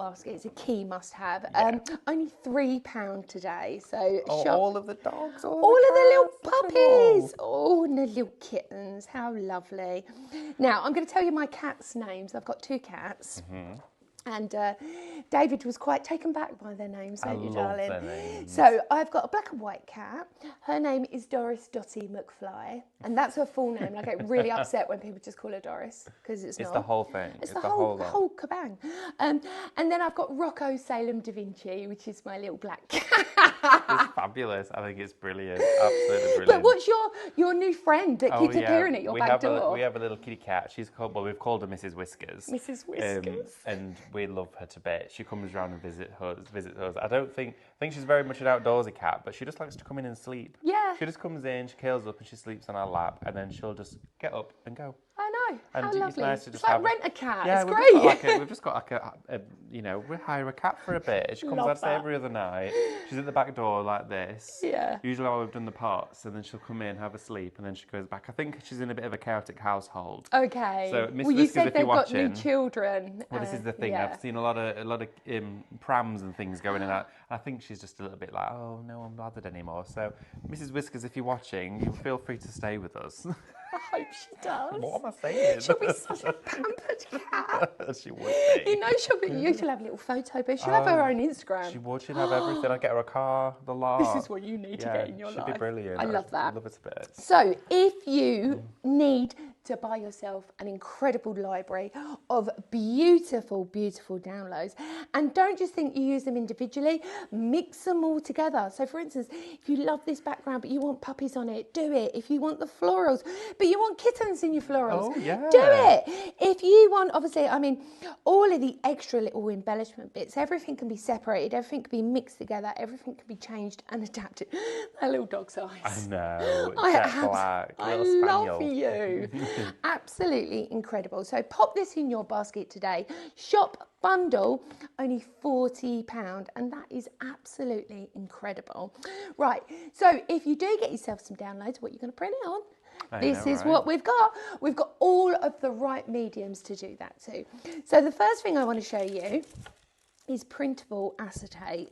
basket is a key must-have. Yeah. Only £3 today. So all of the dogs, all of the little cats, look at them all. puppies, all the little kittens. How lovely! Now I'm going to tell you my cats' names. I've got 2 cats. And David was quite taken back by their names, don't you, love darling? their names. So I've got a black and white cat. Her name is Doris Dottie McFly, and that's her full name. I get really upset when people just call her Doris because it's not. the whole thing. It's the whole kabang. And then I've got Rocco Salem Da Vinci, which is my little black cat. It's fabulous. I think it's brilliant. Absolutely brilliant. But what's your new friend that keeps appearing at your back door? We have a little kitty cat. We've called her Mrs. Whiskers. Mrs. Whiskers. And we love her to bits. She comes around and visits us. I think she's very much an outdoorsy cat, but she just likes to come in and sleep. Yeah. She just comes in, she curls up and she sleeps on our lap, and then she'll just get up and go. I know. And How it's lovely. nice to just it's like have rent a cat. Yeah, it's great. we've just got we hire a cat for a bit. She comes Love out that. every other night. She's at the back door like this. Yeah. Usually while we've done the pots, and then she'll come in, have a sleep, and then she goes back. I think she's in a bit of a chaotic household. Okay. So, Miss well, you Whiskers, said if they've you're got new watching, children. well, this is the thing. Yeah. I've seen a lot of prams and things going in that. I think she's just a little bit like, oh, no one bothered anymore. So, Mrs. Whiskers, if you're watching, you feel free to stay with us. I hope she does. What am I saying? She'll be such a pampered cat. She would be. You know, she'll have a little photo booth. She'll have her own Instagram. She would. She'd have everything. I'd get her a car, the lot. This is what you need to get in your life. She'd be brilliant. I love that. I love it a bit. So, if you need to buy yourself an incredible library of beautiful, beautiful downloads, and don't just think you use them individually, mix them all together. So, for instance, if you love this background but you want puppies on it, do it. If you want the florals but you want kittens in your florals, do it. If you want, obviously, all of the extra little embellishment bits, everything can be separated, everything can be mixed together, everything can be changed and adapted. That little dog's eyes. I know. I love you. Absolutely incredible. So pop this in your basket today. Shop bundle, only £40, and that is absolutely incredible. Right, so if you do get yourself some downloads, what are you going to print it on? This is what we've got. We've got all of the right mediums to do that too. So the first thing I want to show you is printable acetate.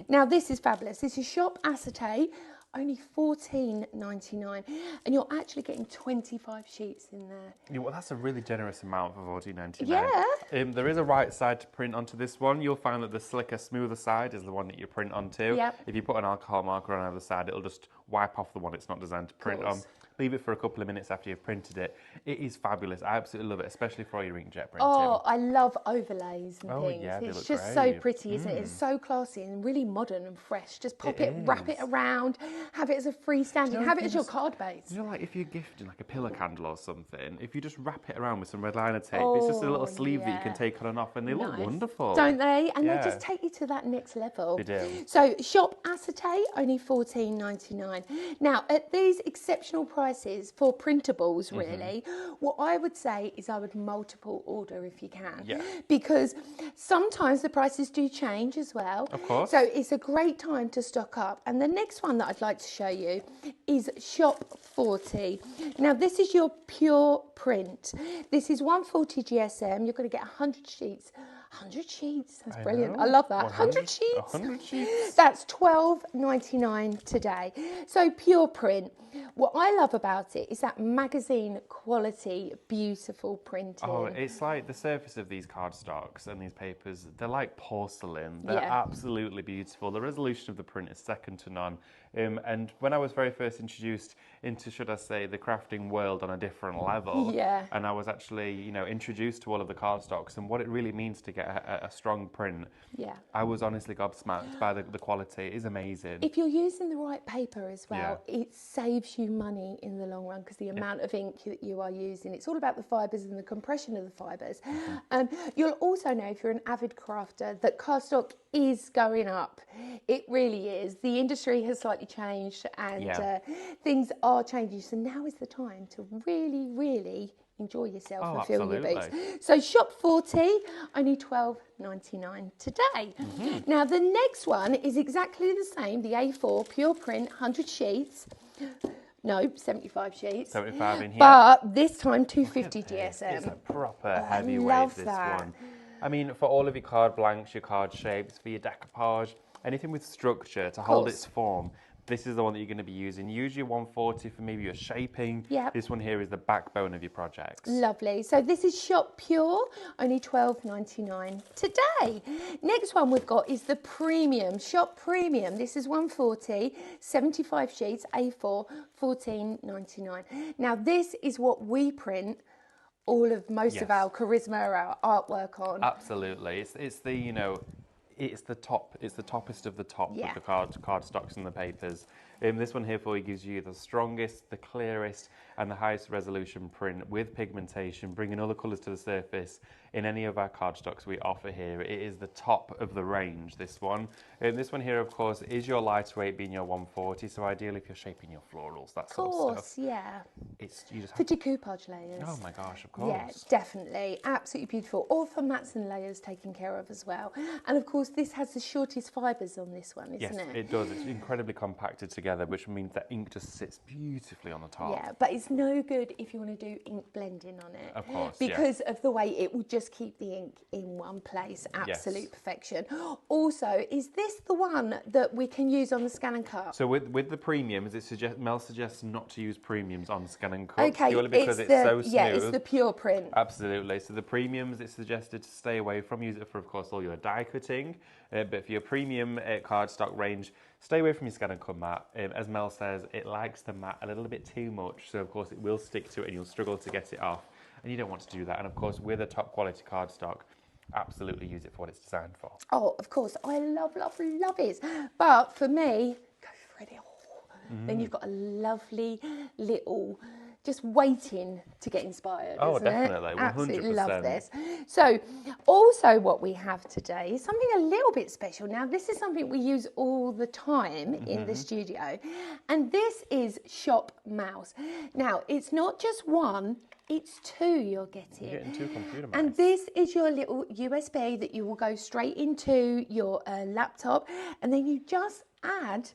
Now this is fabulous. This is shop acetate, only $14.99, and you're actually getting 25 sheets in there. Yeah, well, that's a really generous amount for $14.99. Yeah. There is a right side to print onto this one. You'll find that the slicker, smoother side is the one that you print onto. Yep. If you put an alcohol marker on either side, it'll just wipe off the one it's not designed to print on. Leave it for a couple of minutes after you've printed it. It is fabulous. I absolutely love it, especially for your inkjet printing. Oh, I love overlays and things. Yeah, it's look just great. so pretty, isn't it? It's so classy and really modern and fresh. Just pop it, wrap it around, have it as a freestanding, have it as your card base. You know, like if you're gifting like a pillar candle or something, if you just wrap it around with some red liner tape, it's just a little sleeve that you can take on and off, and they look wonderful. Don't they? And they just take you to that next level. They do. So shop acetate, only $14.99. Now, at these exceptional prices for printables, really, what I would say is I would multiple order if you can. Yeah. Because sometimes the prices do change as well. Of course. So it's a great time to stock up. And the next one that I'd like to show you is Shop 40. Now, this is your pure print. This is 140 GSM. You're going to get 100 sheets. 100 sheets. That's brilliant. I love that. 100 sheets. 100 sheets. That's $12.99 today. So pure print. What I love about it is that magazine quality, beautiful printing. Oh, it's like the surface of these cardstocks and these papers, they're like porcelain. They're absolutely beautiful. The resolution of the print is second to none. And when I was very first introduced into, should I say, the crafting world on a different level, and I was actually, you know, introduced to all of the cardstocks and what it really means to get a strong print, I was honestly gobsmacked by the quality. It is amazing. If you're using the right paper as well, it saves you money in the long run because the amount of ink that you are using, it's all about the fibres and the compression of the fibres. You'll also know, if you're an avid crafter, that cardstock is going up. It really is. The industry has slightly changed and things are changing. So now is the time to really, really enjoy yourself and fill your boots. So shop 40, only $12.99 today. Now the next one is exactly the same, the A4 pure print, 100 sheets. No, 75 sheets. 75 in here. But this time 250 GSM. It's a proper heavyweight, this one. I mean, for all of your card blanks, your card shapes, for your decoupage, anything with structure to hold its form, this is the one that you're going to be using. Use your 140 for maybe your shaping. Yep. This one here is the backbone of your projects. Lovely. So this is Shop Pure, only $12.99 today. Next one we've got is the Premium, Shop Premium. This is 140, 75 sheets, A4, $14.99. Now this is what we print most of our Charisma, our artwork on. Absolutely. It's the, you know, it's the toppest of the top with the card stocks and the papers. This one here for you gives you the strongest, the clearest and the highest resolution print with pigmentation, bringing all the colours to the surface in any of our cardstocks we offer here. It is the top of the range, this one. This one here, of course, is your lightweight being your 140, so ideally if you're shaping your florals, that sort of stuff. Of course, yeah. You just for decoupage layers. Oh my gosh, of course. Yeah, definitely. Absolutely beautiful. Or for mats and layers taken care of as well. And of course, this has the shortest fibres on this one, isn't it? Yes, it does. It's incredibly compacted together, which means that ink just sits beautifully on the top. Yeah, but it's no good if you want to do ink blending on it. Of course, because of the way it will just keep the ink in one place. Absolute perfection. Also, is this the one that we can use on the Scan and Cut? So with the premiums, Mel suggests not to use premiums on Scan and Cut. Okay, purely because it's so smooth. Yeah, it's the pure print. Absolutely. So the premiums, it's suggested to stay away from. Use it for, of course, all your die cutting. But for your premium cardstock range, stay away from your Scan and Cut mat. As Mel says, it likes the mat a little bit too much. So, of course, it will stick to it and you'll struggle to get it off. And you don't want to do that. And, of course, with a top quality cardstock, absolutely use it for what it's designed for. Oh, of course. I love it. But for me, go for it all. Then you've got a lovely little... just waiting to get inspired. Oh, isn't definitely. It? 100%. Absolutely love this. So, also what we have today is something a little bit special. Now, this is something we use all the time in the studio, and this is Shop Mouse. Now, it's not just one. It's two you're getting. You're getting two computer mice. And this is your little USB that you will go straight into your laptop, and then you just add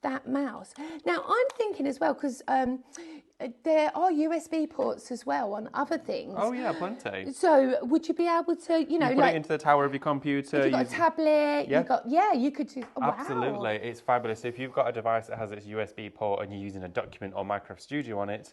that mouse. Now, I'm thinking as well, because there are USB ports as well on other things. Oh yeah, plenty. So would you be able to, you know, put it into the tower of your computer. If you've got a tablet, you could do. Oh, absolutely, wow. It's fabulous. If you've got a device that has its USB port and you're using a document or Microsoft Studio on it,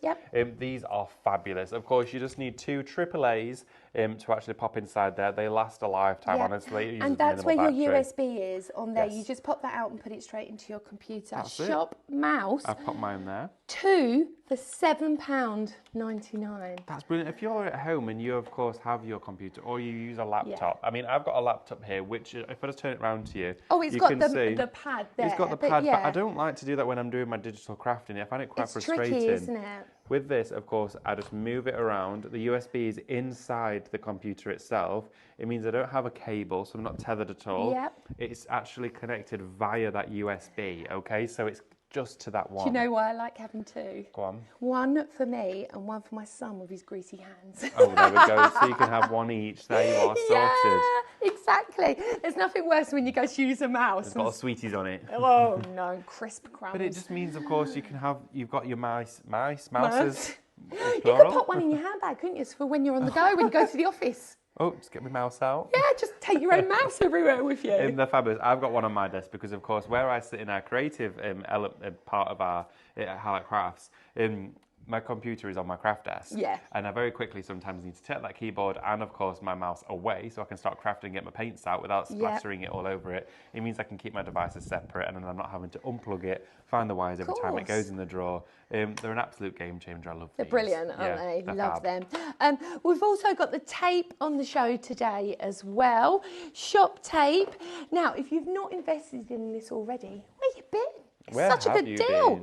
these are fabulous. Of course, you just need two AAAs to actually pop inside there. They last a lifetime, honestly. And that's where battery. your USB is on there. You just pop that out and put it straight into your computer. That's Shop Mouse. I've popped mine there. Two for £7.99. That's brilliant. If you're at home and you, of course, have your computer or you use a laptop. I mean, I've got a laptop here, which if I just turn it around to you, it's got the pad there. It's got the pad, but I don't like to do that when I'm doing my digital crafting. I find it quite frustrating. It's tricky, isn't it? With this, of course, I just move it around. The USB is inside the computer itself. It means I don't have a cable, so I'm not tethered at all. It's actually connected via that USB, okay? So it's just to that one. Do you know why I like having two? Go on. One for me and one for my son with his greasy hands. Oh, there we go. So you can have one each. There you are, sorted. Yeah, exactly. There's nothing worse when you go to use a mouse. It's got sweeties on it. Oh no, crisp crumbs. But it just means, of course, you've got your mouses. You could pop one in your handbag, couldn't you? So for when you're on the go, when you go to the office. Oh, just get my mouse out. Yeah, just take your own mouse everywhere with you. They're fabulous. I've got one on my desk because, of course, where I sit in our creative part of our Highlight Crafts, my computer is on my craft desk. Yeah. And I very quickly sometimes need to take that keyboard and, of course, my mouse away so I can start crafting and get my paints out without splattering it all over it. It means I can keep my devices separate and then I'm not having to unplug it, find the wires every time it goes in the drawer. They're an absolute game changer. I love these. They're brilliant, aren't they? Love them. Fab. We've also got the tape on the show today as well. Shop Tape. Now, if you've not invested in this already, where you been? Such a good deal.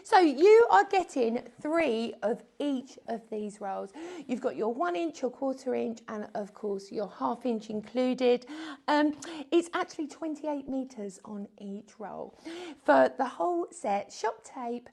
So you are getting 3 of each of these rolls. You've got your 1 inch, your 1/4 inch, and of course your 1/2 inch included. It's actually 28 meters on each roll. For the whole set, Shop Tape,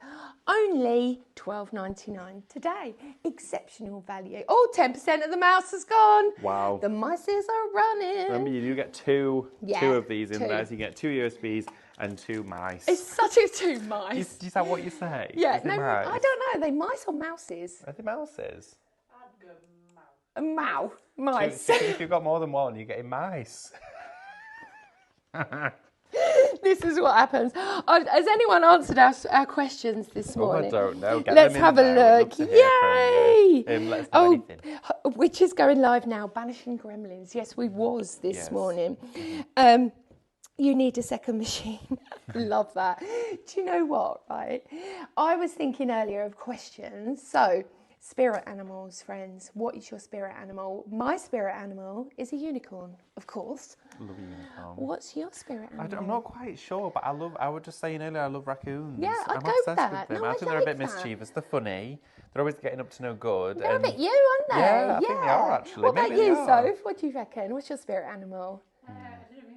only $12.99 today. Exceptional value. Oh, 10% of the mouse has gone. Wow. The mices are running. Remember, you do get two of these in there, so you get 2 USBs and 2 mice. It's such a 2 mice. Is that what you say? Yeah, no, I don't know. Are they mice or mouses? Are they mouses? Mice. So if you've got more than one, you're getting mice. This is what happens. Has anyone answered our questions this morning? I don't know. Let's have a look. Yay! Let's do anything. Which is going live now. Banishing Gremlins. Yes, we was this morning. You need a second machine. Love that. Do you know what, right? I was thinking earlier of questions. So, spirit animals, friends. What is your spirit animal? My spirit animal is a unicorn, of course. Love a unicorn. What's your spirit animal? I'm not quite sure, but I was just saying earlier, I love raccoons. Yeah, I'm go with obsessed that. with them. No, I think I they're a like bit that. mischievous. They're funny. They're always getting up to no good. They're a bit you, aren't they? Yeah, I think they are, actually. What about Maybe you, they are. Soph? What do you reckon? What's your spirit animal? I don't know, maybe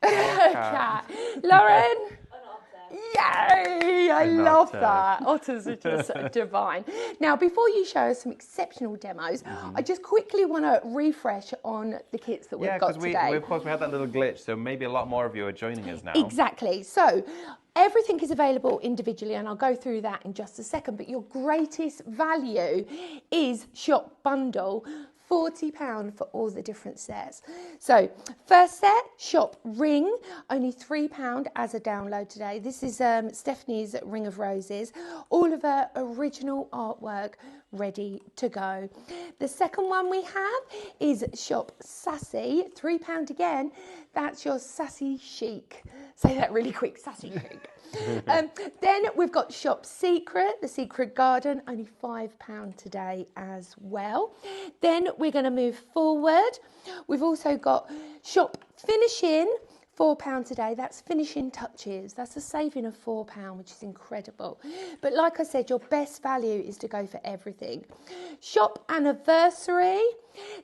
a cat. Cat. Lauren? An otter. Yay! I An love otter. that. Otters are just divine. Now, before you show us some exceptional demos, I just quickly want to refresh on the kits that we've got because today. of course we had that little glitch, so maybe a lot more of you are joining us now. Exactly. So everything is available individually, and I'll go through that in just a second. But your greatest value is Shop Bundle. £40 for all the different sets. So first set, Shop Ring, only £3 as a download today. This is Stephanie's Ring of Roses. All of her original artwork ready to go. The second one we have is Shop Sassy, £3 again. That's your Sassy Chic. Say that really quick, Sassy Chic. Then we've got Shop Secret, the Secret Garden, only £5 today as well. Then we're going to move forward. We've also got Shop Finishing, £4 today. That's finishing touches. That's a saving of £4, which is incredible. But like I said, your best value is to go for everything. Shop Anniversary.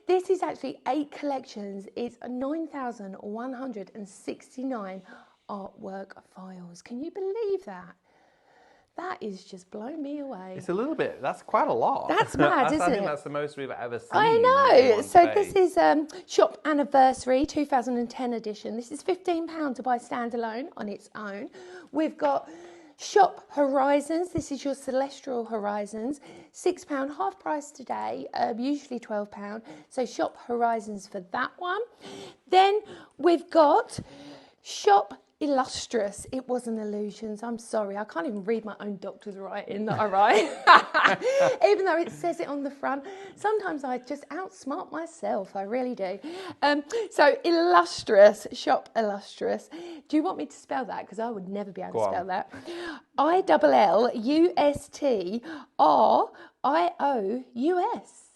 This is actually 8 collections. It's 9,169 artwork files. Can you believe that? That is just blown me away. It's a little bit, that's quite a lot. That's mad, isn't it? I think that's the most we've ever seen. I in know. one So space. this is Shop Anniversary 2010 edition. This is £15 to buy standalone on its own. We've got Shop Horizons. This is your Celestial Horizons. £6, half price today, usually £12. So Shop Horizons for that one. Then we've got Shop Illustrious. It wasn't Illusions. I'm sorry. I can't even read my own doctor's writing that I write. Even though it says it on the front. Sometimes I just outsmart myself. I really do. So Illustrious. Shop Illustrious. Do you want me to spell that? Because I would never be able to spell that. ILLUSTRIOUS.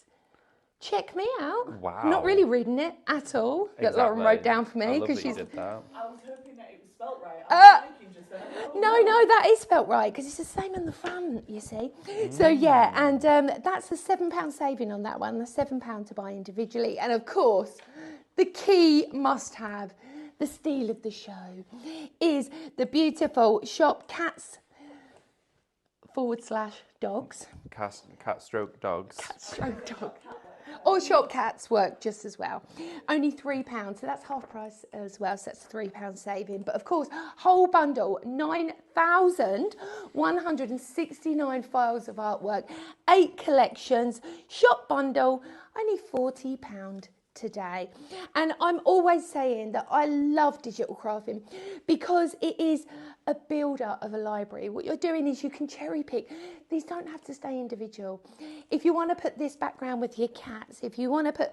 Check me out. Wow. Not really reading it at all. That Lauren wrote down for me because she's. did that. I was hoping that it was spelt right. I was thinking just then. No, that is spelt right because it's the same on the front, you see. So yeah, and that's a £7 saving on that one. The £7 to buy individually, and of course, the key must-have, the steal of the show, is the beautiful Shop Cats/dogs. Cat stroke dogs. Stroke dog. Or Shop Cats work just as well. Only £3, so that's half price as well, so that's £3 saving. But of course, whole bundle, 9,169 files of artwork, 8 collections, Shop Bundle, only £40 today. And I'm always saying that I love digital crafting because it is a builder of a library. What you're doing is you can cherry pick. These don't have to stay individual. If you want to put this background with your cats, if you want to put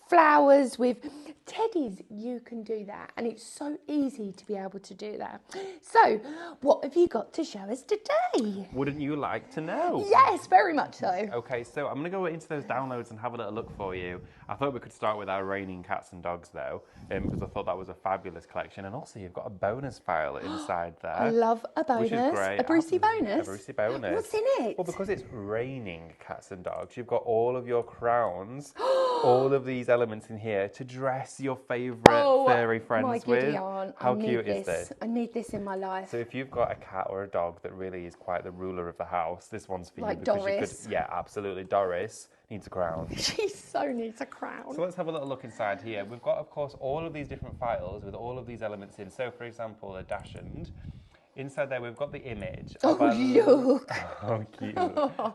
flowers with teddies, you can do that. And it's so easy to be able to do that. So, what have you got to show us today? Wouldn't you like to know? Yes, very much so. Okay, so I'm going to go into those downloads and have a little look for you. I thought we could start with our Raining Cats and Dogs, though, because I thought that was a fabulous collection. And also, you've got a bonus file inside there. I love a bonus. Which is great. A Brucey bonus. A Brucey bonus. What's in it? Well, because it's raining cats and dogs, you've got all of your crowns, all of these elements in here to dress your favourite furry friends my giddy with. aunt. How I need cute is this? I need this in my life. So if you've got a cat or a dog that really is quite the ruler of the house, this one's for Like you. Because Doris. You could, yeah, absolutely. Doris needs a crown. She so needs a crown. So let's have a little look inside here. We've got, of course, all of these different files with all of these elements in. So, for example, a Dachshund inside there we've got the image. Oh, look. Oh, cute.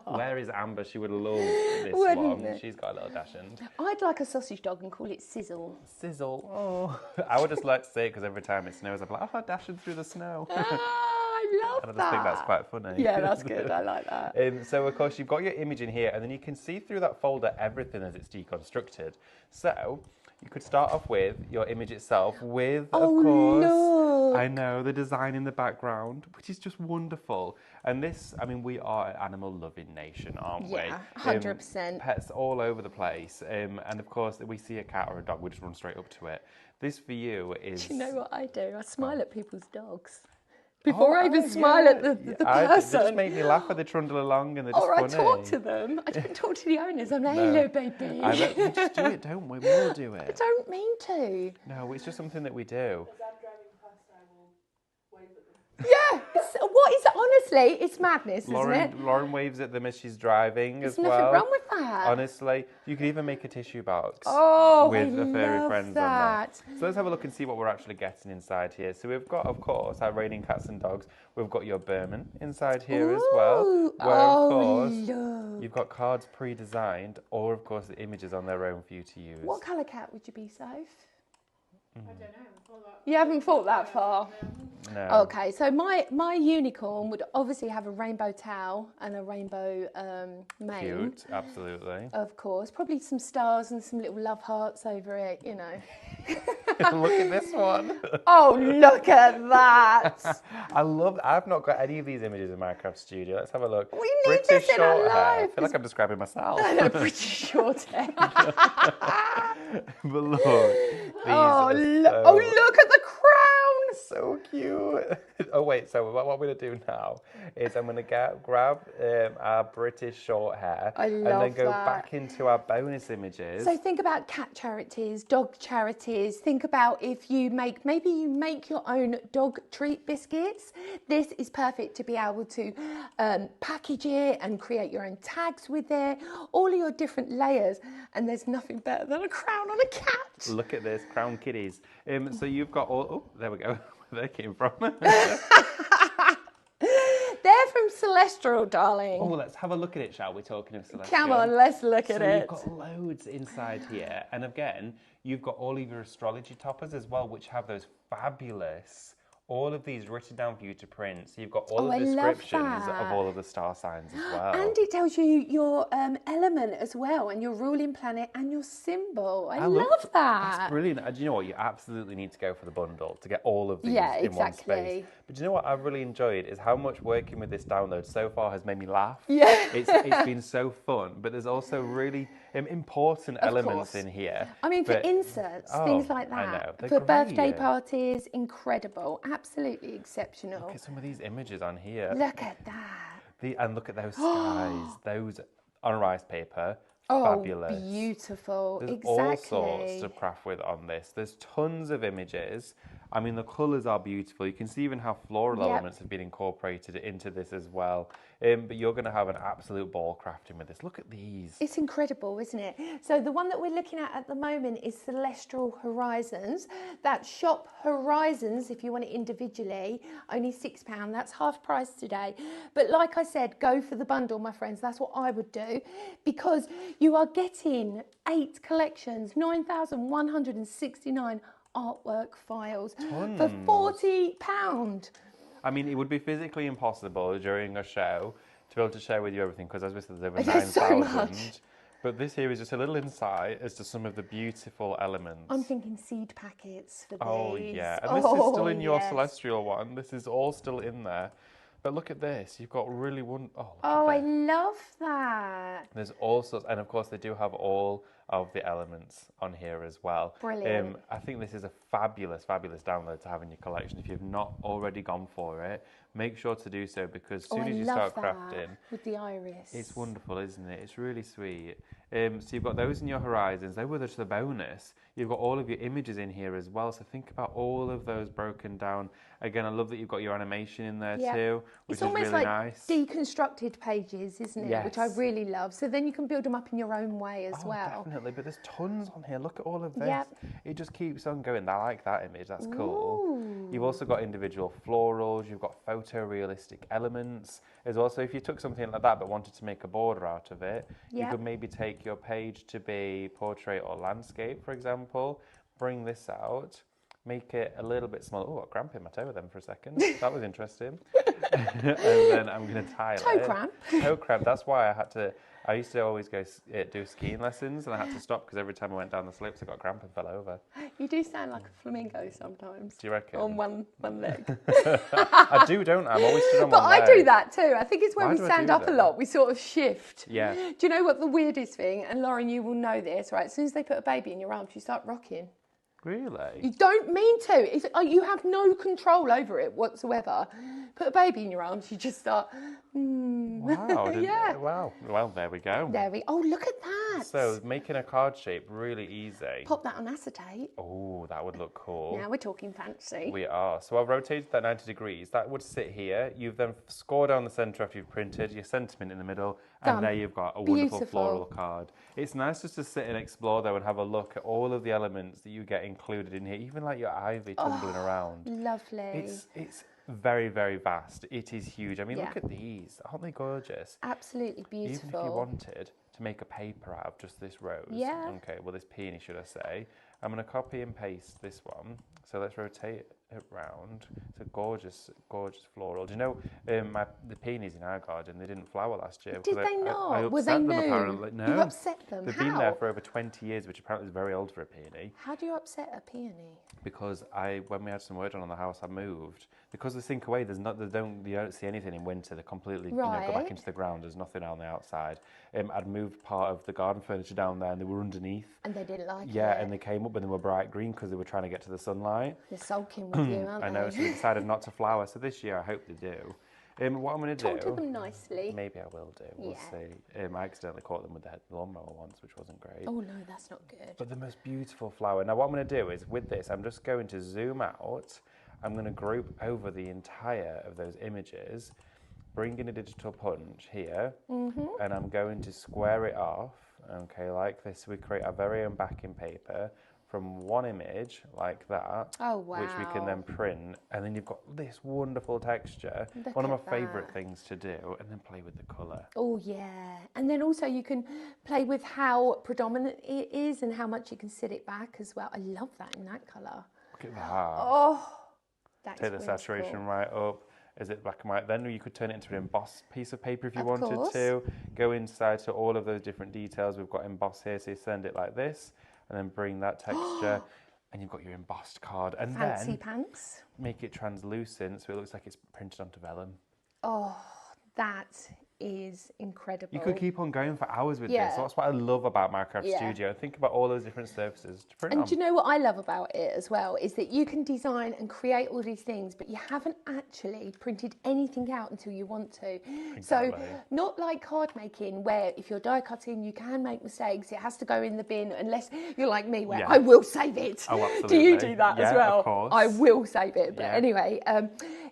Where is Amber? She would love this one. She's got a little Dachshund. I'd like a sausage dog and call it Sizzle. Sizzle. Oh. I would just like to say it because every time it snows, I'm like, oh, dashing through the snow. I love And I just think that's quite funny. Yeah, that's good. I like that. So, of course, you've got your image in here, and then you can see through that folder everything as it's deconstructed. So, you could start off with your image itself with, of course, look. I know, the design in the background, which is just wonderful. And this, I mean, we are an animal-loving nation, aren't we? Yeah, 100%. Pets all over the place. And, of course, we see a cat or a dog, we just run straight up to it. This for you is... Do you know what I do? I smile at people's dogs. Before I even smile at the They person. just make me laugh when they trundle along and they're just Or I funny. talk to them. I don't talk to the owners. I'm like, hello, baby. We just do it, don't we? We all do it. I don't mean to. No, it's just something that we do. As I'm driving past, I will wave at them. Yeah. What is it? Honestly, it's madness, isn't it? Lauren waves at them as she's driving There's as well. nothing wrong with that. Honestly, you could even make a tissue box I with a furry love friends that. on there. So let's have a look and see what we're actually getting inside here. So we've got, of course, our raining cats and dogs. We've got your Berman inside here as well. Ooh, Where, of course, look. you've got cards pre-designed, or of course the images on their own for you to use. What colour cat would you be, Soph? I don't know. I thought that. You haven't thought that far. No. Okay, so my unicorn would obviously have a rainbow tail and a rainbow mane. Cute, absolutely. Of course, probably some stars and some little love hearts over it, you know. Look at this one. Oh, look at that! I've not got any of these images in Minecraft Studio. Let's have a look. We need this in our short hair. I life. feel like I'm describing myself. I know, pretty short hair. But look, these are Look at the crown! so cute. Oh wait, so what we're going to do now is I'm going to grab our British short hair and then go back into our bonus images. So think about cat charities, dog charities. Think about if you maybe you make your own dog treat biscuits. This is perfect to be able to package it and create your own tags with it. All of your different layers. And there's nothing better than a crown on a cat. Look at this, crown kitties. So you've got all... Oh, there we go. Where they came from. They're from Celestial, darling. Oh, let's have a look at it, shall we? Talking of Celestial. Come on, let's look at it. You've got loads inside here. And again, you've got all of your astrology toppers as well, which have those fabulous... all of these written down for you to print. So you've got all the descriptions of all of the star signs as well. And it tells you your element as well, and your ruling planet and your symbol. I love that. That's brilliant. And do you know what? You absolutely need to go for the bundle to get all of these in one space. But do you know what I've really enjoyed is how much working with this download so far has made me laugh. Yeah. It's been so fun, but there's also really important elements in here. I mean, for inserts, things like that. I know. For birthday parties, incredible. Absolutely exceptional. Look at some of these images on here. Look at that. And look at those skies. Those on rice paper. Fabulous. Beautiful. There's exactly. all sorts to craft with on this. There's tons of images. I mean, the colours are beautiful. You can see even how floral elements have been incorporated into this as well. But you're going to have an absolute ball crafting with this. Look at these. It's incredible, isn't it? So the one that we're looking at the moment is Celestial Horizons. That's Shop Horizons, if you want it individually, only £6. That's half price today. But like I said, go for the bundle, my friends. That's what I would do, because you are getting 8 collections, 9,169 artwork files for £40. I mean, it would be physically impossible during a show to be able to share with you everything, because as we said, there's over 9,000. But this here is just a little insight as to some of the beautiful elements. I'm thinking seed packets for these. Oh, yeah. And this is still in your Celestial one. This is all still in there. But look at this. You've got really I love that. There's all sorts. And, of course, they do have all of the elements on here as well. Brilliant. I think this is a fabulous, fabulous download to have in your collection. If you've not already gone for it, make sure to do so, because as soon as you start crafting... with the iris. It's wonderful, isn't it? It's really sweet. So you've got those in your horizons. They were just the bonus. You've got all of your images in here as well. So think about all of those broken down. Again, I love that you've got your animation in there too, which is really nice. It's almost like deconstructed pages, isn't it? Yes. Which I really love. So then you can build them up in your own way as well. definitely. But there's tons on here. Look at all of this. Yep. It just keeps on going. I like that image. That's cool. Ooh. You've also got individual florals. You've got photorealistic elements as well. So if you took something like that but wanted to make a border out of it, you Yep. could maybe take your page to be portrait or landscape, for example. Bring this out. Make it a little bit smaller. Oh, I cramp in my toe then for a second. That was interesting. And then I'm going to tile Toe it. cramp. Toe cramp. That's why I used to always go do skiing lessons, and I had to stop because every time I went down the slopes, I got a cramp and fell over. You do sound like a flamingo sometimes. Do you reckon? On one leg. I do, don't I? I'm always stood on But one I leg. do that too. I think it's when Why we do I stand do up a that? lot, we sort of shift. Yeah. Do you know what the weirdest thing, and Lauren, you will know this, right? As soon as they put a baby in your arms, you start rocking. Really? You don't mean to. You have no control over it whatsoever. Put a baby in your arms, you just start. Wow. Yeah. Wow. Well, there we go. Oh, look at that. So making a card shape really easy. Pop that on acetate. Oh, that would look cool. Now we're talking fancy. We are. So I've rotated that 90 degrees. That would sit here. You've then scored down the centre after you've printed, your sentiment in the middle, and Done. there you've got a wonderful Beautiful. floral card. It's nice just to sit and explore though and have a look at all of the elements that you get included in here, even like your ivy tumbling around. Lovely. It's very, very vast. It is huge. I mean, Yeah. look at these. Aren't they gorgeous? Absolutely beautiful. Even if you wanted to make a paper out of just this rose. Yeah. Okay, well, this peony, should I say. I'm going to copy and paste this one. So let's rotate it round. It's a gorgeous, gorgeous floral. Do you know the peonies in our garden, they didn't flower last year. Did because they not? I Were upset they them, new? apparently. No. You upset them? They've How? been there for over 20 years, which apparently is very old for a peony. How do you upset a peony? Because when we had some work done on the house, I moved. Because they sink away, you don't see anything in winter. They completely go back Right. into the ground. There's nothing on the outside. I'd moved part of the garden furniture down there, and they were underneath. And they didn't like it. Yeah, and they came up and they were bright green because they were trying to get to the sunlight. They're sulking with you, aren't I know, they? so we decided not to flower. So this year, I hope they do. What I'm going to Talk do... to them nicely. Maybe I will do. We'll Yeah. see. I accidentally caught them with the lawnmower once, which wasn't great. Oh no, that's not good. But the most beautiful flower. Now what I'm going to do is, with this, I'm just going to zoom out. I'm going to group over the entire of those images, bring in a digital punch here, and I'm going to square it off, okay, like this. We create our very own backing paper from one image, like that, Oh, wow. which we can then print, and then you've got this wonderful texture. Look One of my at favourite that. things to do, and then play with the colour. Oh yeah, and then also you can play with how predominant it is and how much you can sit it back as well. I love that in that colour. Look at that. Oh, that's Take the saturation right up. Is it black and white? Then you could turn it into an embossed piece of paper if you Of wanted course. to. Go inside to all of those different details. We've got emboss here, so you send it like this, and then bring that texture, and you've got your embossed card. And Fancy then pants. make it translucent, so it looks like it's printed onto vellum. Oh, that is incredible. You could keep on going for hours with Yeah. this. That's what I love about Minecraft Yeah. Studio. Think about all those different surfaces to print And on. do you know what I love about it as well is that you can design and create all these things, but you haven't actually printed anything out until you want to. So Exactly. not like card making where if you're die cutting, you can make mistakes. It has to go in the bin unless you're like me where Yeah. I will save it. Oh, Do you absolutely. do that Yeah, as of well? course. I will save it. But Yeah. anyway,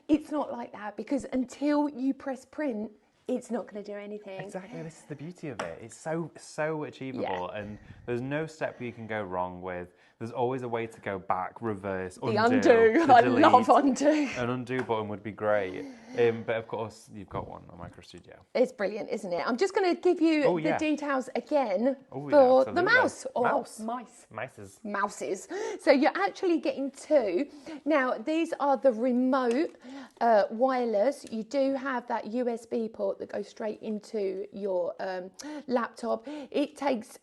it's not like that because until you press print, it's not going to do anything. Exactly, this is the beauty of it. It's so achievable, and there's no step you can go wrong with. There's always a way to go back, reverse, The undo. to I delete. love undo. An undo button would be great. But of course, you've got one on Minecraft Studio. It's brilliant, isn't it? I'm just going to give you Oh, the yeah. details again Oh, yeah, for the absolutely. mouse or Mouse. mice. Mices. Mouses. So you're actually getting two. Now, these are the remote wireless. You do have that USB port that goes straight into your laptop. It takes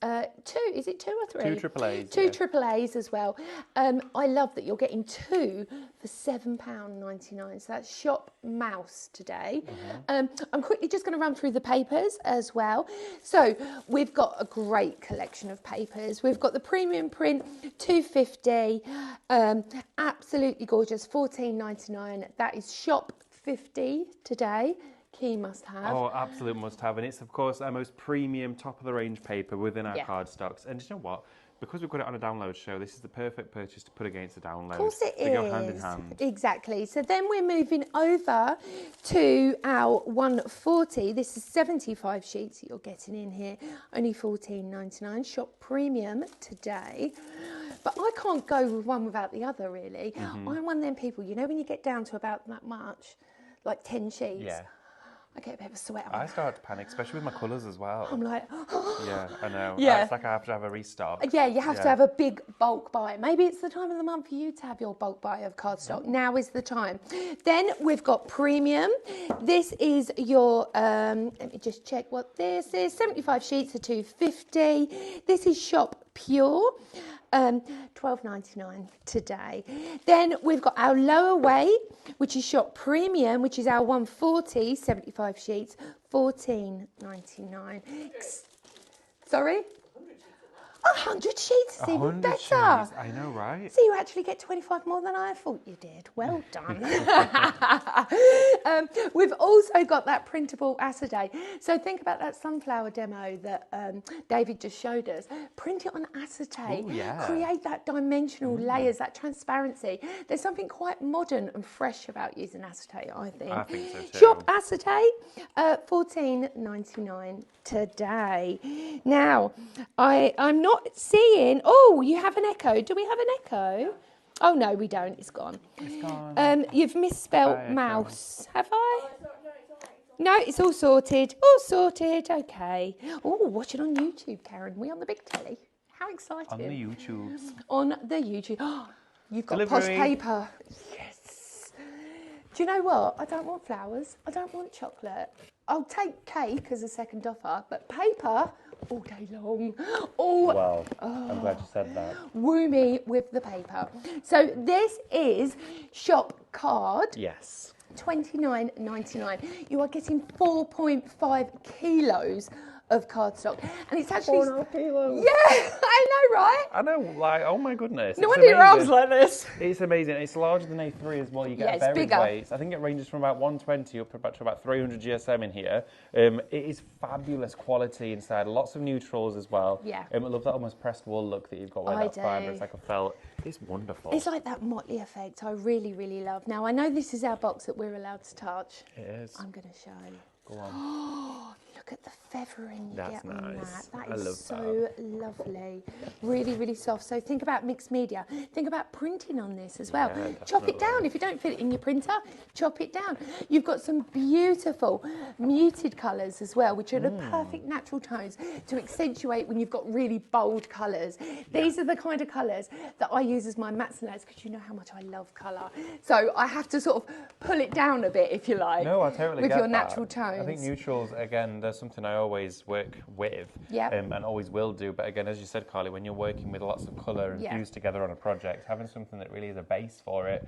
two, is it two or three? Two AAAs, Two yeah. AAAs as well. I love that you're getting two for £7.99. So that's Shop Mouse today. I'm quickly just going to run through the papers as well. So we've got a great collection of papers. We've got the premium print, £2.50. Absolutely gorgeous, £14.99. That is Shop 50 today. Key must have. Oh, absolute must have. And it's, of course, our most premium, top of the range paper within our Yeah. card stocks. And you know what? because we've got it on a download show, this is the perfect purchase to put against a download. Of course it is. They go hand in hand. Exactly. So then we're moving over to our 140. This is 75 sheets that you're getting in here. Only $14.99. Shop premium today. But I can't go with one without the other, really. I'm one of them people, you know, when you get down to about that much, like 10 sheets. Yeah. I get a bit of a sweat on. I start to panic, especially with my colours as well. I'm like, yeah, I know. Yeah. It's like I have to have a restock. yeah, you have to have a big bulk buy. Maybe it's the time of the month for you to have your bulk buy of cardstock. Now is the time. Then we've got premium. This is your, let me just check what this is. 75 sheets for $2.50. This is Shop Pure. $12.99 today. Then we've got our lower weight, which is Shop Premium, which is our 140, 75 sheets, $14.99. Sorry? 100 sheets is even better. Sheets. I know, right? So you actually get 25 more than I thought you did. Well done. We've also got that printable acetate. So think about that sunflower demo that David just showed us. Print it on acetate. Ooh, yeah. Create that dimensional layers, that transparency. There's something quite modern and fresh about using acetate, I think. I think so too. Shop acetate, $14.99 today. Now, I'm not seeing. Oh, you have an echo. Do we have an echo? Oh no, we don't. It's gone. It's gone. You've misspelt Bye, mouse. Have I? No, it's all sorted. All sorted. Okay. Oh, watch it on YouTube, Karen. We on the big telly. How exciting! On the YouTubes. On the YouTube. Oh, you've got Delivery. posh paper. Yes. Do you know what? I don't want flowers. I don't want chocolate. I'll take cake as a second offer, but paper all day long. Well, I'm glad you said that. Woo me with the paper. So this is Shop Card. Yes. $29.99. You are getting 4.5 kilos of cardstock, and it's actually 4.5 kilos. Yeah, I know, right? I know, like, oh my goodness. No it's wonder your arms amazing. like this. It's amazing. It's larger than A3 as well. You Yeah, get it's varied bigger. weights. I think it ranges from about 120 up to about 300 GSM in here. It is fabulous quality inside. Lots of neutrals as well. Yeah. I love that almost pressed wool look that you've got where I that fibre. do. It's like a felt. It's wonderful. It's like that motley effect I really, really love. Now, I know this is our box that we're allowed to touch. It is. I'm going to show. Go on. Oh, look at the feathering you That's get on nice. that. I That is love so lovely. Really, really soft. So think about mixed media. Think about printing on this as well. Yeah, Chop it definitely. down. If you don't fit it in your printer, chop it down. You've got some beautiful muted colours as well, which are the perfect natural tones to accentuate when you've got really bold colours. These are the kind of colours that I use as my mats and lads, because you know how much I love colour. So I have to sort of pull it down a bit, if you like. No, I totally with get your that. natural tones. I think neutrals, again, there's something I always work with Yep. and always will do. But again, as you said, Carly, when you're working with lots of colour and Yeah. fused together on a project, having something that really is a base for it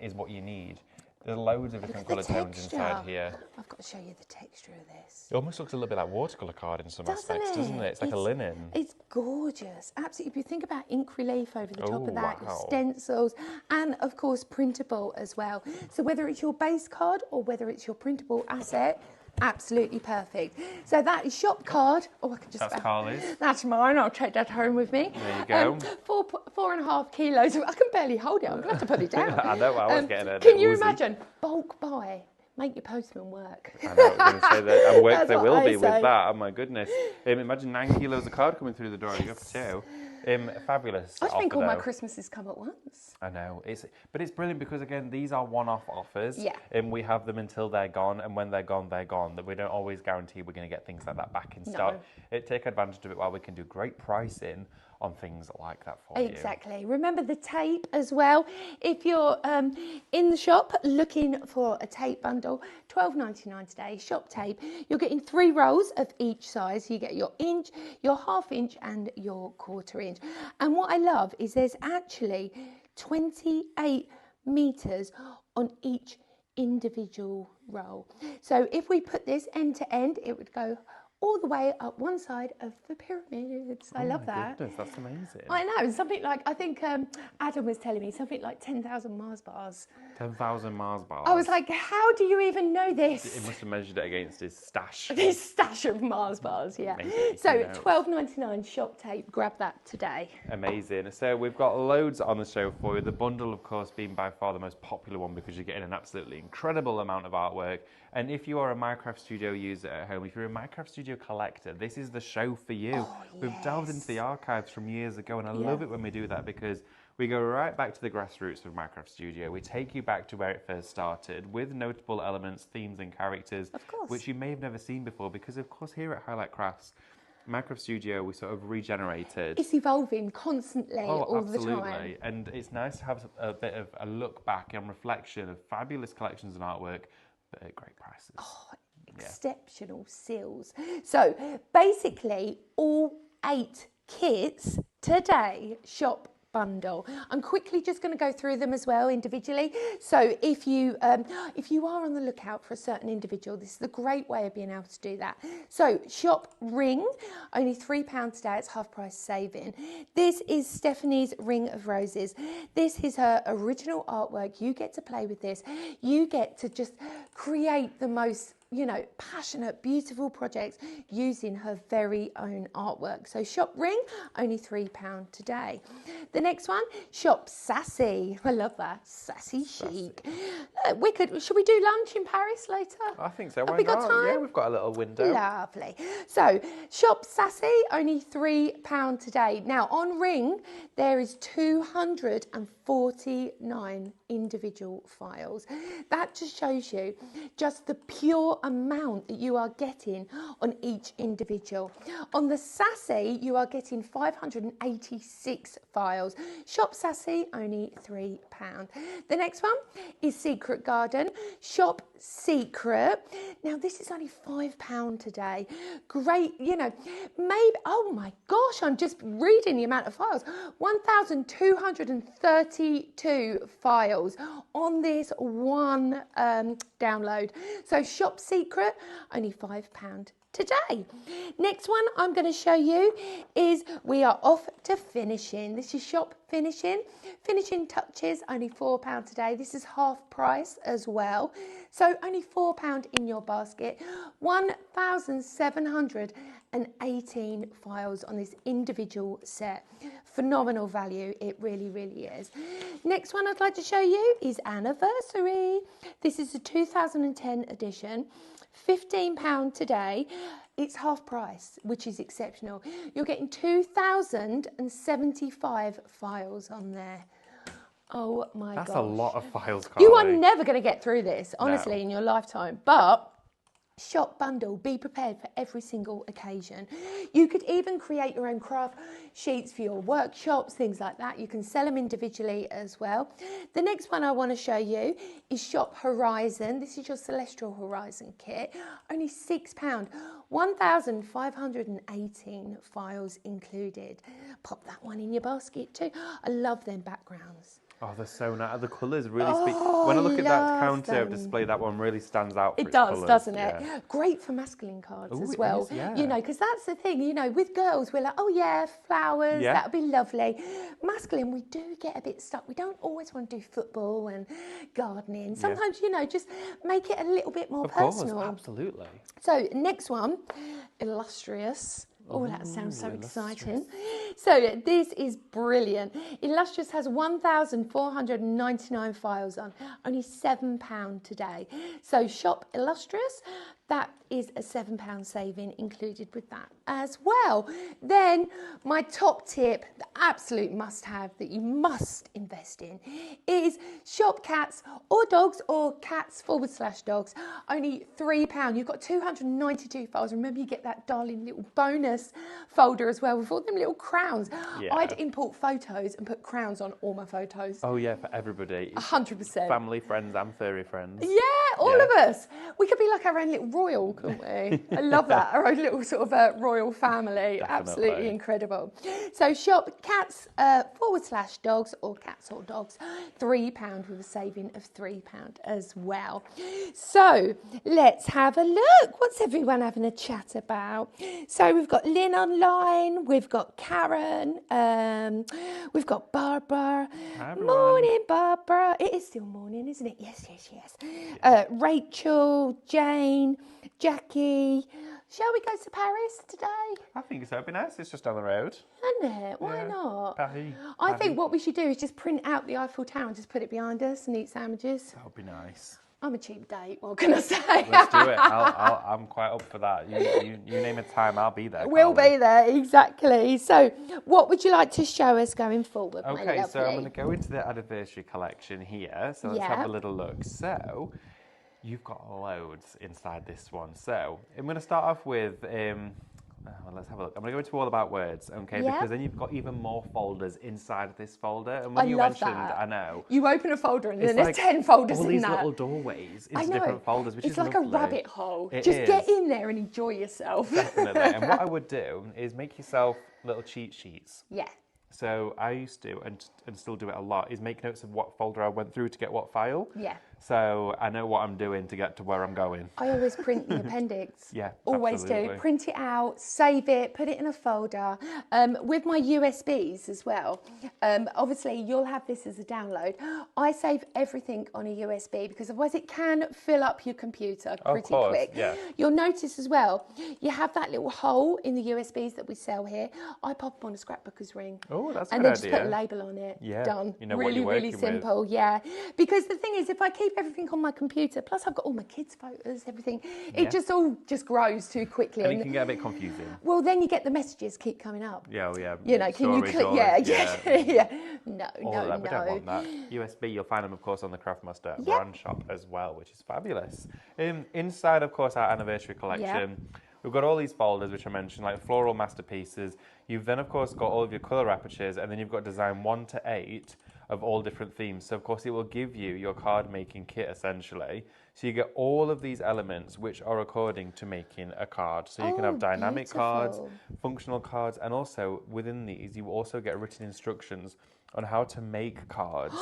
is what you need. There's loads of different Look colour at the tones texture. inside here. I've got to show you the texture of this. It almost looks a little bit like watercolour card in some Doesn't aspects, doesn't it? It's like a linen. It's gorgeous. Absolutely. If you think about ink relief over the top Oh, of that, wow. stencils, and of course printable as well. So whether it's your base card or whether it's your printable asset, absolutely perfect. So that is Shop Card. Oh, I can just. That's Carly's. That's mine. I'll take that home with me. There you go. 4.5 kilos. I can barely hold it. I'm going to have to put it down. I know, I was getting a Can bit you woozy. imagine? Bulk buy. Make your postman work. I know, I was going to say that. And work That's there what will I be with say. that. Oh my goodness. Imagine 9 kilos of card coming through the door. You go for 2. Fabulous. I think offer, all my though. Christmases come at once. I know, but it's brilliant because again, these are one-off offers. Yeah. And we have them until they're gone, and when they're gone, they're gone. That we don't always guarantee we're going to get things like that back in stock. Take advantage of it while we can do great pricing on things like that for you. Exactly. Remember the tape as well. If you're in the shop looking for a tape bundle, $12.99 today, shop tape. You're getting 3 rolls of each size. You get your inch, your half inch, and your quarter inch. And what I love is there's actually 28 meters on each individual roll. So if we put this end to end, it would go all the way up one side of the pyramids. I love that. Goodness, that's amazing. I know, and something like, I think Adam was telling me, something like 10,000 Mars bars. 10,000 Mars bars. I was like, how do you even know this? He must have measured it against his stash. His stash of Mars bars, yeah. Maybe, So who knows? $12.99 shop tape, grab that today. Amazing. So we've got loads on the show for you. The bundle, of course, being by far the most popular one because you're getting an absolutely incredible amount of artwork. And if you are a Minecraft Studio user at home, if you're a Minecraft Studio collector, this is the show for you. Oh, We've delved into the archives from years ago, and I love it when we do that because we go right back to the grassroots of Minecraft Studio. We take you back to where it first started with notable elements, themes, and characters, which you may have never seen before because, of course, here at Highlight Crafts, Minecraft Studio, we sort of regenerated. It's evolving constantly all the time. Absolutely. And it's nice to have a bit of a look back and reflection of fabulous collections and artwork, but at great prices. Oh, exceptional seals. So basically, all 8 kits today, shop bundle. I'm quickly just going to go through them as well individually. So if you are on the lookout for a certain individual, this is a great way of being able to do that. So shop ring, only £3 today, it's half price saving. This is Stephanie's Ring of Roses. This is her original artwork. You get to play with this. You get to just create the most, you know, passionate, beautiful projects using her very own artwork. So shop ring, only £3 today. The next one, shop sassy. I love that, sassy chic. Should we do lunch in Paris later? I think so. Why Have we got not? time? Yeah, we've got a little window. Lovely. So shop sassy, only £3 today. Now on ring, there is 249 individual files. That just shows you just the pure amount that you are getting on each individual. On the sassy, you are getting 586 files. Shop sassy, only £3. The next one is Secret Garden. Shop Secret. Now this is only £5 today. Great, you know, maybe, oh my gosh, I'm just reading the amount of files. 1,232 files on this one download. So Shop Secret, only £5 today. Next one I'm going to show you is we are off to finishing. This is Shop Finishing. Finishing touches, only £4 today. This is half price as well. So only £4 in your basket. 1,718 files on this individual set. Phenomenal value, it really, really is. Next one I'd like to show you is Anniversary. This is a 2010 edition. £15 today. It's half price, which is exceptional. You're getting 2,075 files on there. Oh my gosh. That's a lot of files, Carly. You are never going to get through this, honestly, in your lifetime. But shop bundle, be prepared for every single occasion. You could even create your own craft sheets for your workshops, things like that. You can sell them individually as well. The next one I want to show you is Shop Horizon. This is your Celestial Horizon kit, only £6. 1,518 files included. Pop that one in your basket too. I love them backgrounds. Oh, they're so nice. The colours really speak. When I look at that counter display, that one really stands out for its colours. Doesn't it? Yeah. Great for masculine cards as well. Is, yeah. You know, because that's the thing, you know, with girls, we're like, oh yeah, flowers, that would be lovely. Masculine, we do get a bit stuck. We don't always want to do football and gardening. Sometimes, you know, just make it a little bit more personal. Of course, absolutely. So, next one, Illustrious. Oh, that sounds so exciting. So this is brilliant. Illustrious has 1,499 files on, only £7 today. So shop Illustrious, that is a £7 saving included with that as well. Then my top tip, the absolute must-have that you must invest in is shop cats or dogs or cats/dogs, only £3. You've got 292 files. Remember, you get that darling little bonus folder as well with all them little crowns. Yeah. I'd import photos and put crowns on all my photos. Oh yeah, for everybody. 100%. Family, friends and furry friends. Yeah, all of us. We could be like our own little royal, couldn't we? I love that. Our own little sort of royal family. Definitely. Absolutely incredible. So shop cats/dogs or cats or dogs, £3 with a saving of £3 as well. So let's have a look. What's everyone having a chat about? So we've got Lynn online, we've got Karen, we've got Barbara. Hi, everyone. Morning, Barbara. It is still morning, isn't it? Yes. Rachel, Jane, Jackie. Shall we go to Paris today? I think so. It'd be nice. It's just down the road. Isn't it? Why not? Paris. I think what we should do is just print out the Eiffel Tower and just put it behind us and eat sandwiches. That would be nice. I'm a cheap date. What can I say? Let's do it. I'm quite up for that. You name a time, I'll be there. We'll be there, exactly. So, what would you like to show us going forward, my Okay, so I'm lovely? going to go into the anniversary collection here. So let's have a little look. So, you've got loads inside this one. So, I'm going to start off with... let's have a look. I'm going to go into all about words, okay? Yeah. Because then you've got even more folders inside of this folder. And when I you love mentioned, that. I know. You open a folder and It's then there's like 10 folders all in these that. little doorways I into know. different folders, which it's is like lovely. a rabbit hole. It Just is. get in there and enjoy yourself. Definitely. And what I would do is make yourself little cheat sheets. Yeah. So I used to, and still do it a lot, is make notes of what folder I went through to get what file. Yeah. So I know what I'm doing to get to where I'm going. I always print the appendix. Yeah, Always absolutely. do. Print it out, save it, put it in a folder. With my USBs as well. Obviously, you'll have this as a download. I save everything on a USB because otherwise it can fill up your computer pretty quick. Yeah. You'll notice as well, you have that little hole in the USBs that we sell here. I pop them on a scrapbooker's ring. Oh, that's a and good then just put a idea. label on it. Yeah, Done. you know what really, you're really working with. simple. Yeah. Because the thing is, if I keep everything on my computer, plus I've got all my kids' photos, everything, it just all grows too quickly. And it can get a bit confusing. Well, then you get the messages keep coming up. Yeah, yeah. You know, can you Storage click? or- Yeah. No, All of that. We don't no. want that. USB, you'll find them, of course, on the Craftmaster Yep. brand shop as well, which is fabulous. Inside, of course, our anniversary collection, we've got all these folders, which I mentioned, like floral masterpieces. You've then, of course, got all of your colour apertures, and then you've got design 1 to 8 of all different themes. So, of course, it will give you your card making kit, essentially. So you get all of these elements, which are according to making a card. So you can have dynamic cards, beautiful. functional cards, and also within these, you also get written instructions on how to make cards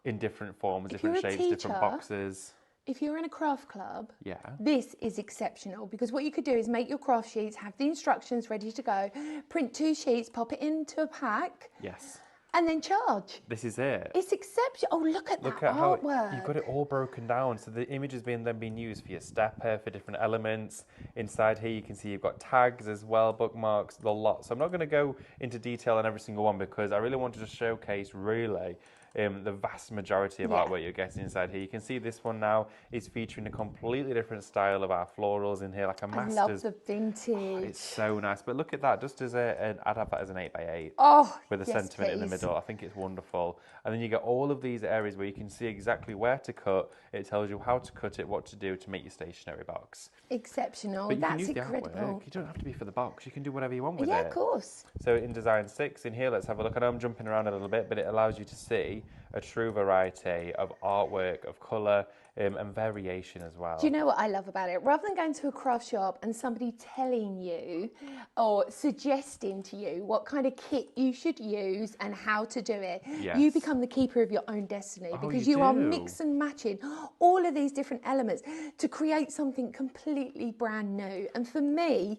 in different forms, different you're a shapes, different teacher, boxes. If you're in a craft club, Yeah. this is exceptional because what you could do is make your craft sheets, have the instructions ready to go, print 2 sheets, pop it into a pack, Yes. and then charge. This is it. It's exceptional. Oh, look at Look that at how artwork. you've got it all broken down. So the image is then being used for your stepper, for different elements. Inside here, you can see you've got tags as well, bookmarks, the lot. So I'm not going to go into detail on every single one because I really wanted to showcase really the vast majority of artwork you're getting inside here. You can see this one now is featuring a completely different style of our florals in here, like a I master's. love the vintage. Oh, it's so nice. But look at that, just as I'd have that as an 8x8. Oh, With a yes, sentiment in the please. middle. I think it's wonderful. And then you get all of these areas where you can see exactly where to cut. It tells you how to cut it, what to do to make your stationery box. Exceptional. But you can That's use the incredible. artwork. You don't have to be for the box. You can do whatever you want with Yeah, it. of course. So in Design 6, in here, let's have a look. I know I'm jumping around a little bit, but it allows you to see a true variety of artwork, of colour, and variation as well. Do you know what I love about it? Rather than going to a craft shop and somebody telling you or suggesting to you what kind of kit you should use and how to do it, Yes. you become the keeper of your own destiny because you you are do. mix and matching all of these different elements to create something completely brand new. And for me,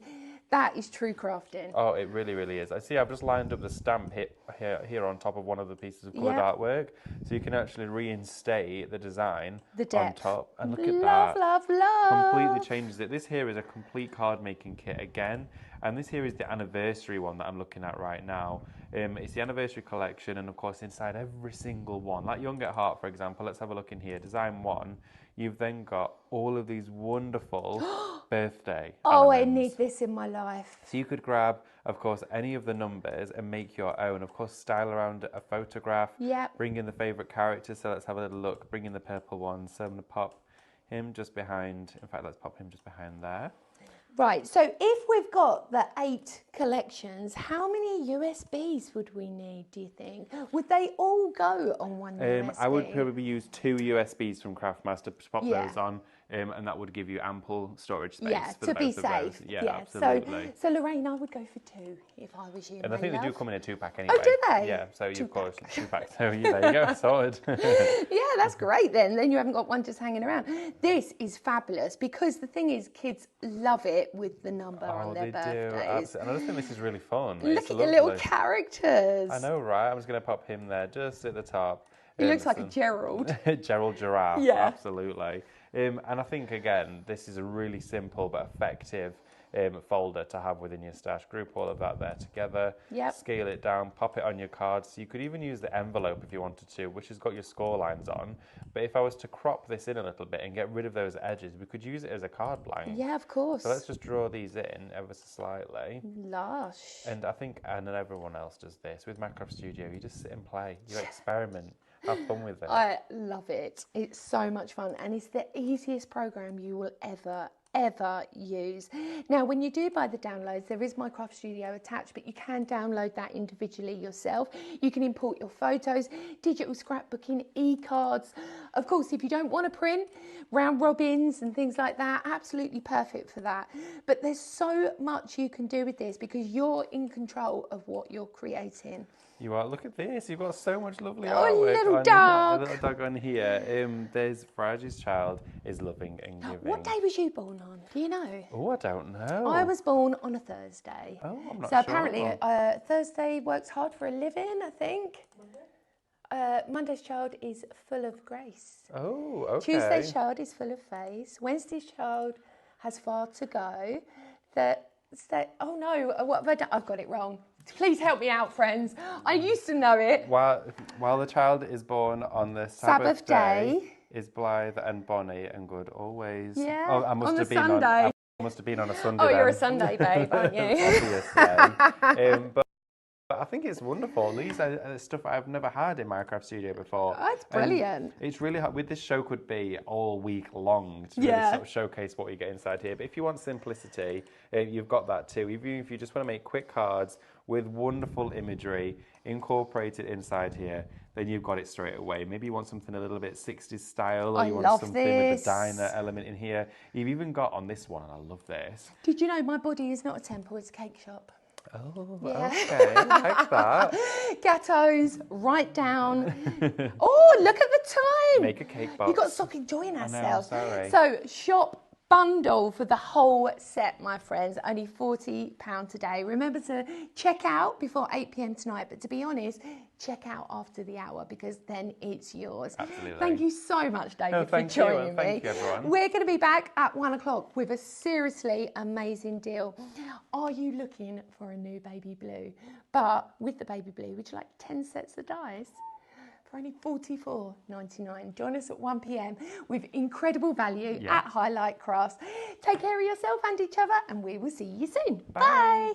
that is true crafting. Oh, it really, really is. I see I've just lined up the stamp here on top of one of the pieces of coloured Yep. artwork. So you can actually reinstate the design The on depth. top. And look at Love, that. love, love. Completely changes it. This here is a complete card making kit again. And this here is the anniversary one that I'm looking at right now. It's the anniversary collection, and of course inside every single one, like Young at Heart, for example, let's have a look in here. Design 1, you've then got all of these wonderful birthday Oh, I elements. need this in my life. So you could grab, of course, any of the numbers and make your own. Of course, style around a photograph. Yep. Bring in the favourite characters. So let's have a little look. Bring in the purple one. So I'm going to pop him just behind. In fact, let's pop him just behind there. Right, so if we've got the 8 collections, how many USBs would we need, do you think? Would they all go on one USB? I would probably use 2 USBs from Craftmaster to pop Yeah. those on. and that would give you ample storage space Yeah, for to the be both of those. safe. Yeah, absolutely. So Lorraine, I would go for 2 if I was you. And I my think they do love. come in a 2-pack anyway. Oh, do they? Yeah, so you, 2 of course, pack. 2-pack. So there you go, sorted. Yeah, that's great then. Then you haven't got one just hanging around. This is fabulous because the thing is, kids love it with the number on their birthdays. And I just think this is really fun. Look at your little characters. I know, right? I'm just going to pop him there just at the top. He looks like a Gerald. Gerald Giraffe, Yeah. absolutely. And I think, again, this is a really simple but effective folder to have within your stash. Group all of that there together, Yep. scale it down, pop it on your cards. You could even use the envelope if you wanted to, which has got your score lines on. But if I was to crop this in a little bit and get rid of those edges, we could use it as a card blank. Yeah, of course. So let's just draw these in ever so slightly. Lush. And I think, and then everyone else does this. With Minecraft Studio, you just sit and play. You experiment. Have fun with it. I love it. It's so much fun and it's the easiest program you will ever use. Now, when you do buy the downloads, there is Minecraft Studio attached, but you can download that individually yourself. You can import your photos, digital scrapbooking, e-cards. Of course, if you don't want to print, round robins and things like that, absolutely perfect for that. But there's so much you can do with this because you're in control of what you're creating. You are. Look at this. You've got so much lovely Oh, artwork. little on dog. A little dog on here. There's Farage's child is loving and giving. What day was you born on? Do you know? Oh, I don't know. I was born on a Thursday. Oh, I'm not so sure. apparently Thursday works hard for a living, I think. Monday's child is full of grace. Oh, okay. Tuesday's child is full of faith. Wednesday's child has far to go. Oh no, what have I done? I've got it wrong. Please help me out, friends. I used to know it. While the child is born on the Sabbath day, is blithe and bonny and good always. Yeah, Oh, I must on have the been Sunday. I must have been on a Sunday. Oh, you're a then. Sunday babe, aren't you? Obviously. But I think it's wonderful. These are stuff I've never had in Minecraft Studio before. That's brilliant. And it's really hard. With this show could be all week long to really sort of showcase what you get inside here. But if you want simplicity, you've got that too. Even if you just want to make quick cards with wonderful imagery incorporated inside here, then you've got it straight away. Maybe you want something a little bit 60s style, or you want something with the diner element in here. You've even got on this one, and I love this. Did you know my body is not a temple, it's a cake shop? Oh, Yeah. okay, I like that. Gattos, write down. Oh, look at the time. Make a cake box. You've got to stop enjoying ourselves. sorry. So, shop bundle for the whole set, my friends, only £40 a day. Remember to check out before 8 p.m. tonight, but to be honest, check out after the hour because then it's yours. Absolutely. Thank you so much, David, for thank joining you. me. Thank you, everyone. We're going to be back at 1 o'clock with a seriously amazing deal. Are you looking for a new baby blue? But with the baby blue, would you like 10 sets of dies? For only $44.99. Join us at 1 p.m. with incredible value at Highlight Crafts. Take care of yourself and each other, and we will see you soon. Bye.